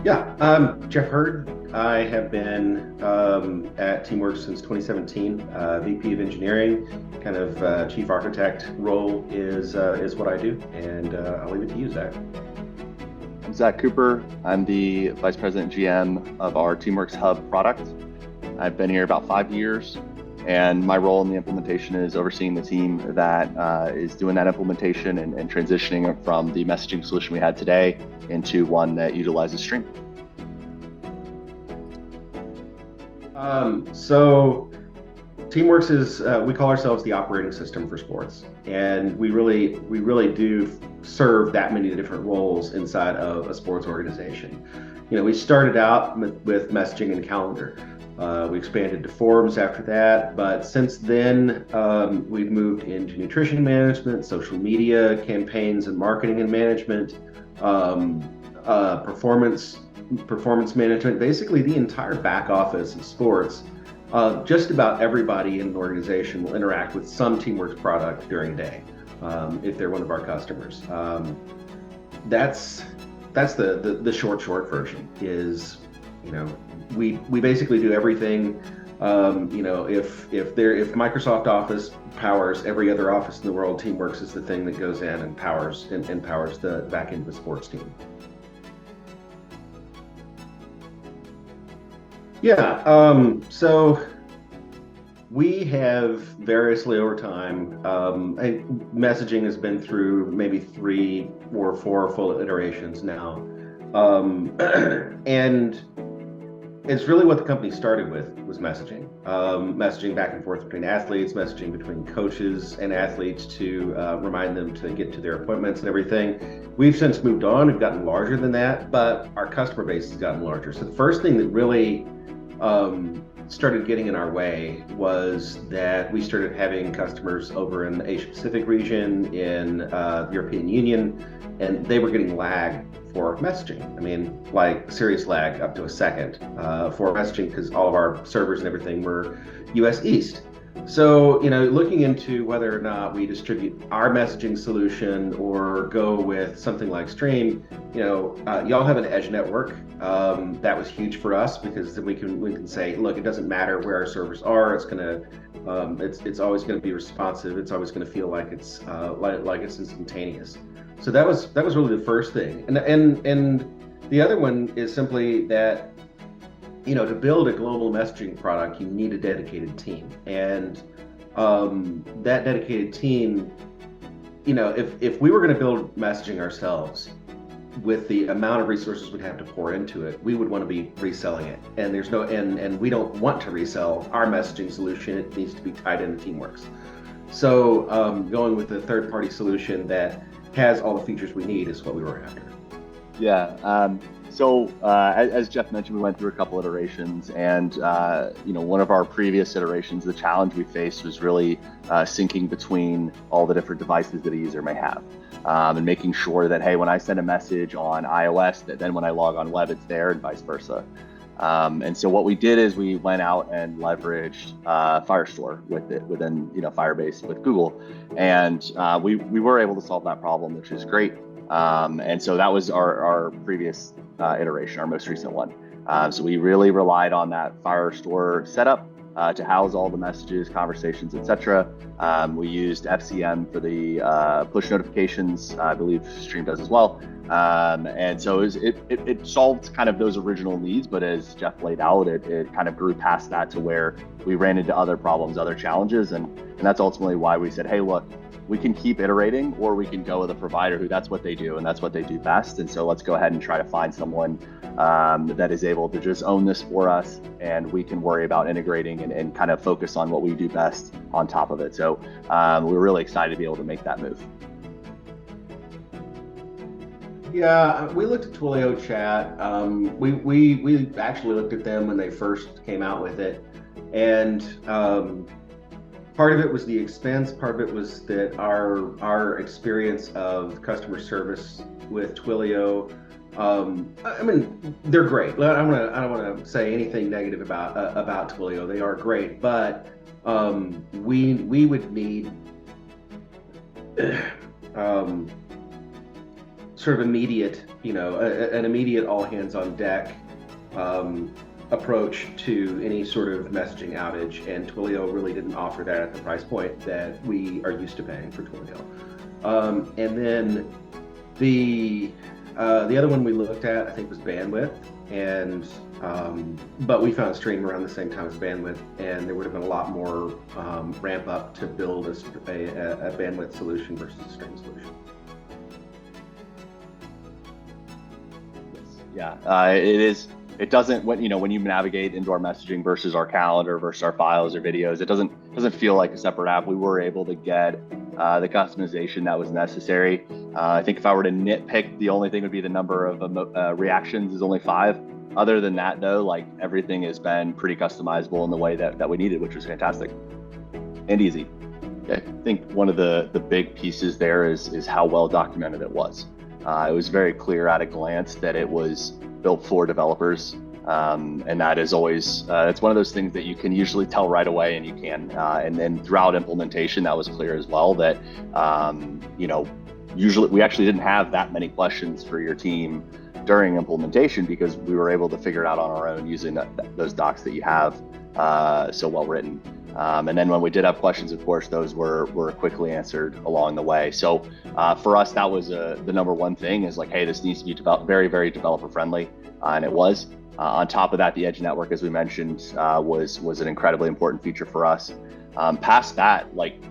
Yeah, Jeff Hurd. I have been at Teamworks since 2017. VP of Engineering, kind of chief architect role is what I do, and I'll leave it to you, Zach. I'm Zach Cooper. I'm the Vice President GM of our Teamworks Hub product. I've been here about 5 years, and my role in the implementation is overseeing the team that is doing that implementation and transitioning it from the messaging solution we had today into one that utilizes Stream. So Teamworks is we call ourselves the operating system for sports, and we really do serve that many different roles inside of a sports organization. We started out with messaging and calendar. We expanded to forums after that, but since then we've moved into nutrition management, social media campaigns and marketing and management, performance management, basically the entire back office of sports. Just about everybody in an organization will interact with some Teamworks product during the day, if they're one of our customers. That's the short version. Is we basically do everything. If Microsoft Office powers every other office in the world, Teamworks is the thing that goes in and powers the back end of the sports team. Yeah, so we have variously over time, messaging has been through maybe 3 or 4 full iterations now. And it's really what the company started with was messaging. Messaging back and forth between athletes, messaging between coaches and athletes to remind them to get to their appointments and everything. We've since moved on, we've gotten larger than that, but our customer base has gotten larger. So the first thing that really started getting in our way was that we started having customers over in the Asia Pacific region, in the European Union, and they were getting lag for messaging. I mean, like serious lag up to a second for messaging, because all of our servers and everything were US East. So, looking into whether or not we distribute our messaging solution or go with something like Stream, y'all have an edge network. That was huge for us, because then we can say, look, it doesn't matter where our servers are. It's always gonna be responsive. It's always gonna feel like it's like it's instantaneous. So that was really the first thing, and the other one is simply that to build a global messaging product, you need a dedicated team. And that dedicated team, if we were going to build messaging ourselves, with the amount of resources we'd have to pour into it, we would want to be reselling it. And and we don't want to resell our messaging solution. It needs to be tied into Teamworks. So going with the third-party solution that has all the features we need is what we were after. Yeah. So as Jeff mentioned, we went through a couple iterations, and one of our previous iterations, the challenge we faced was really syncing between all the different devices that a user may have, and making sure that, hey, when I send a message on iOS, that then when I log on web, it's there, and vice versa. And so what we did is we went out and leveraged Firestore within Firebase with Google, and we were able to solve that problem, which is great. And so that was our previous iteration, our most recent one. So we really relied on that Firestore setup to house all the messages, conversations, etc. We used FCM for the push notifications. I believe Stream does as well. And so it solved kind of those original needs, but as Jeff laid out, it kind of grew past that to where we ran into other problems, other challenges, and that's ultimately why we said, hey, look, we can keep iterating, or we can go with a provider who that's what they do and that's what they do best. And so let's go ahead and try to find someone that is able to just own this for us, and we can worry about integrating and kind of focus on what we do best on top of it. So we're really excited to be able to make that move. Yeah, we looked at Twilio Chat. We actually looked at them when they first came out with it, and part of it was the expense. Part of it was that our experience of customer service with Twilio. I mean, they're great. I don't want to say anything negative about Twilio. They are great, but we would need sort of immediate, an immediate all hands on deck approach to any sort of messaging outage, and Twilio really didn't offer that at the price point that we are used to paying for Twilio. And then the other one we looked at, I think, was Bandwidth, and but we found Stream around the same time as Bandwidth, and there would have been a lot more ramp up to build a Bandwidth solution versus a Stream solution. Yeah, it is. It doesn't, when you navigate into our messaging versus our calendar versus our files or videos, it doesn't feel like a separate app. We were able to get the customization that was necessary. I think if I were to nitpick, the only thing would be the number of reactions is only 5. Other than that, though, like, everything has been pretty customizable in the way that we needed, which was fantastic and easy. I think one of the big pieces there is how well documented it was. It was very clear at a glance that it was built for developers, and that is always it's one of those things that you can usually tell right away, and you can and then throughout implementation that was clear as well, that usually we actually didn't have that many questions for your team during implementation because we were able to figure it out on our own using those docs that you have so well written. And then when we did have questions, of course, those were quickly answered along the way. So for us, that was the number one thing, is like, hey, this needs to be very, very developer friendly, and it was. On top of that, the Edge network, as we mentioned, was an incredibly important feature for us. Past that, like,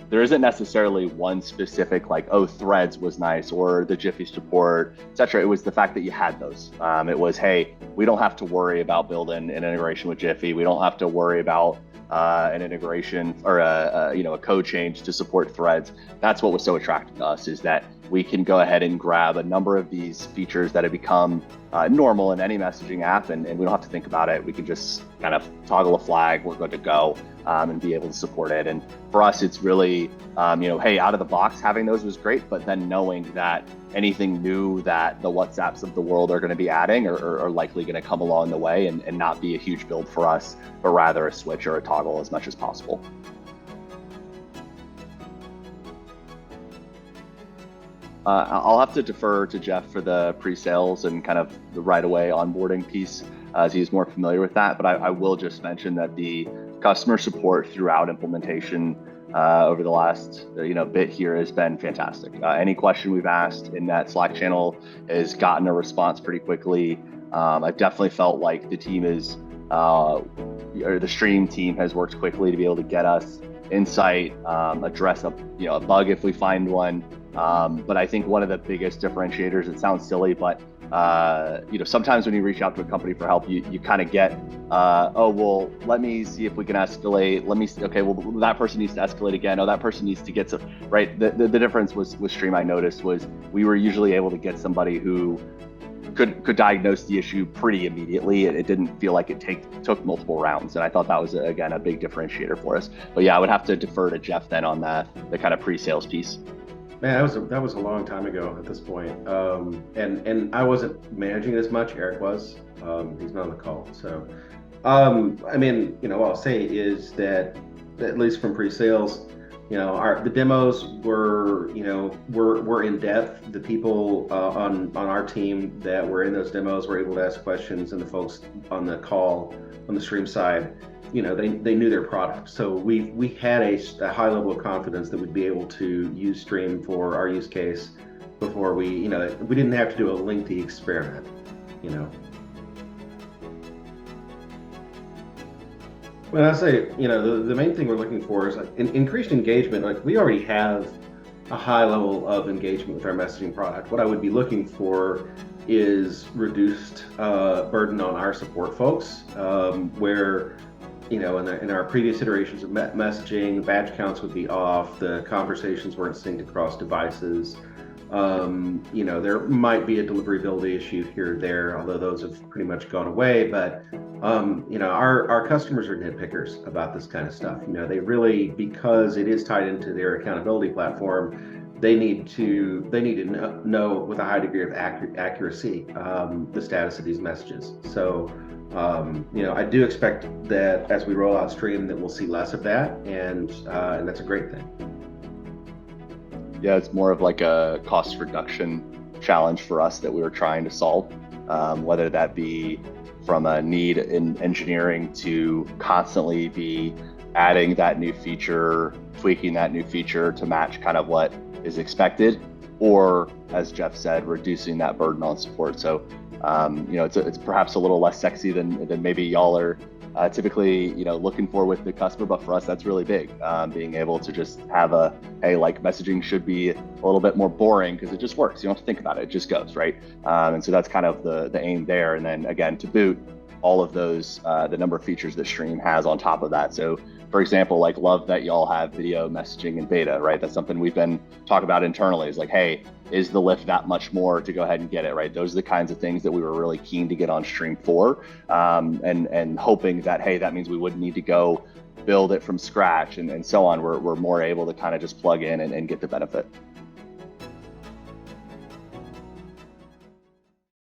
there isn't necessarily one specific, like, oh, Threads was nice, or the Giphy support, etc. It was the fact that you had those. It was, hey, we don't have to worry about building an integration with Giphy. We don't have to worry about an integration or a code change to support Threads. That's what was so attractive to us, is that we can go ahead and grab a number of these features that have become normal in any messaging app, and we don't have to think about it. We can just kind of toggle a flag, we're good to go, and be able to support it. And for us, it's really, hey, out of the box, having those was great, but then knowing that anything new that the WhatsApps of the world are going to be adding are likely going to come along the way and not be a huge build for us, but rather a switch or a toggle as much as possible. I'll have to defer to Jeff for the pre-sales and kind of the right-away onboarding piece, as he's more familiar with that. But I will just mention that the customer support throughout implementation over the last bit here has been fantastic. Any question we've asked in that Slack channel has gotten a response pretty quickly. I've definitely felt like the team or the Stream team has worked quickly to be able to get us insight, address a bug if we find one. But I think one of the biggest differentiators, it sounds silly, but sometimes when you reach out to a company for help, you kind of get, let me see if we can escalate. Let me see, okay, well, that person needs to escalate again. Oh, that person needs to get some, right? The difference with Stream, I noticed, was we were usually able to get somebody who could diagnose the issue pretty immediately. It didn't feel like it took multiple rounds, and I thought that was, again, a big differentiator for us. But yeah, I would have to defer to Jeff then on the kind of pre-sales piece. Man, that was a long time ago at this point, and I wasn't managing it as much. Eric was. He's not on the call, so what I'll say is that at least from pre-sales, the demos were in depth. The people on our team that were in those demos were able to ask questions, and the folks on the call on the Stream side, they knew their product. So we had a high level of confidence that we'd be able to use Stream for our use case before we didn't have to do a lengthy experiment. When I say, the main thing we're looking for is increased engagement. Like, we already have a high level of engagement with our messaging product. What I would be looking for is reduced burden on our support folks, where, in our previous iterations of messaging, badge counts would be off, the conversations weren't synced across devices. There might be a deliverability issue here or there, although those have pretty much gone away. But our customers are nitpickers about this kind of stuff. They really, because it is tied into their accountability platform, they need to know with a high degree of accuracy the status of these messages. So I do expect that as we roll out Stream, that we'll see less of that, and that's a great thing. Yeah, it's more of like a cost reduction challenge for us that we were trying to solve, whether that be from a need in engineering to constantly be adding that new feature, tweaking that new feature to match kind of what is expected, or as Jeff said, reducing that burden on support. So, it's perhaps a little less sexy than maybe y'all are typically, looking for with the customer, but for us, that's really big. Being able to just have hey, like messaging should be a little bit more boring because it just works. You don't have to think about it; it just goes, right? And so that's kind of the aim there. And then again, to boot, all of those, the number of features that Stream has on top of that. So, for example, like love that y'all have video messaging in beta, right? That's something we've been talking about internally. Is like, hey, is the lift that much more to go ahead and get it, right? Those are the kinds of things that we were really keen to get on Stream for, and hoping that, hey, that means we wouldn't need to go build it from scratch and so on. We're more able to kind of just plug in and get the benefit.